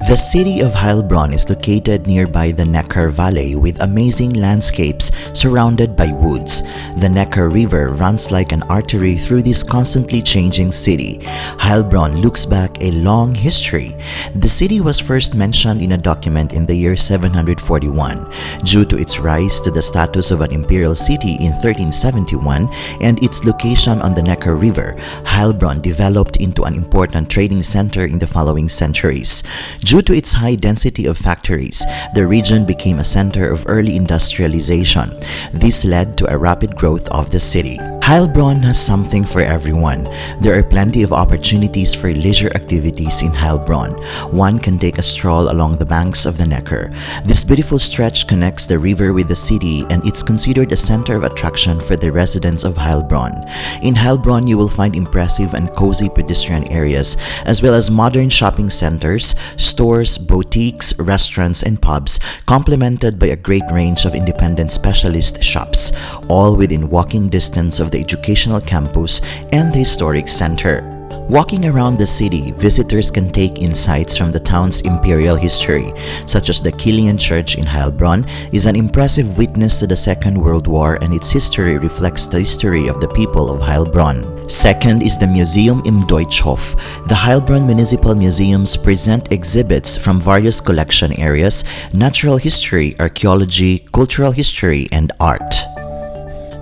The city of Heilbronn is located nearby the Neckar Valley with amazing landscapes surrounded by woods. The Neckar River runs like an artery through this constantly changing city. Heilbronn looks back a long history. The city was first mentioned in a document in the year 741. Due to its rise to the status of an imperial city in 1371 and its location on the Neckar River, Heilbronn developed into an important trading center in the following centuries. Due to its high density of factories, the region became a center of early industrialization. This led to a rapid growth of the city. Heilbronn has something for everyone. There are plenty of opportunities for leisure activities in Heilbronn. One can take a stroll along the banks of the Neckar. This beautiful stretch connects the river with the city, and it's considered a center of attraction for the residents of Heilbronn. In Heilbronn, you will find impressive and cozy pedestrian areas, as well as modern shopping centers, stores, boutiques, restaurants, and pubs, complemented by a great range of independent specialist shops, all within walking distance of the educational campus and the historic center. Walking around the city, visitors can take insights from the town's imperial history, such as the Kilian Church in Heilbronn is an impressive witness to the Second World War, and its history reflects the history of the people of Heilbronn. Second is the Museum im Deutschhof. The Heilbronn Municipal Museums present exhibits from various collection areas: natural history, archaeology, cultural history, and art.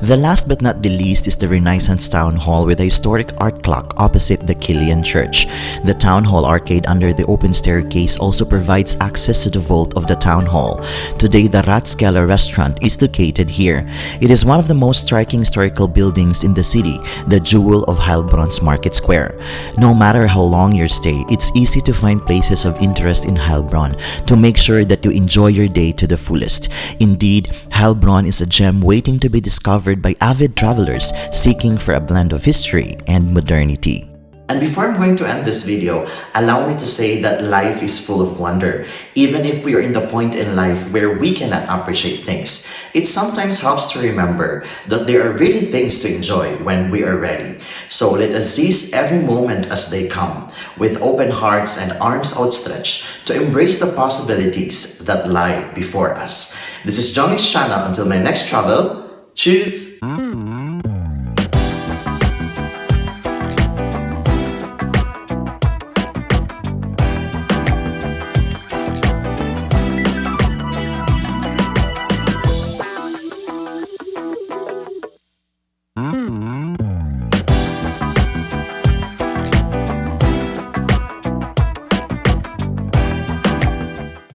The last but not the least is the Renaissance Town Hall with a historic art clock opposite the Kilian Church. The Town Hall arcade under the open staircase also provides access to the vault of the Town Hall. Today, the Ratskeller restaurant is located here. It is one of the most striking historical buildings in the city, the jewel of Heilbronn's Market Square. No matter how long your stay, it's easy to find places of interest in Heilbronn to make sure that you enjoy your day to the fullest. Indeed, Heilbronn is a gem waiting to be discovered by avid travelers seeking for a blend of history and modernity. And before I'm going to end this video, allow me to say that life is full of wonder. Even if we are in the point in life where we cannot appreciate things, it sometimes helps to remember that there are really things to enjoy when we are ready. So let us seize every moment as they come, with open hearts and arms outstretched to embrace the possibilities that lie before us. This is Jhongix channel. Until my next travel, Tschüss!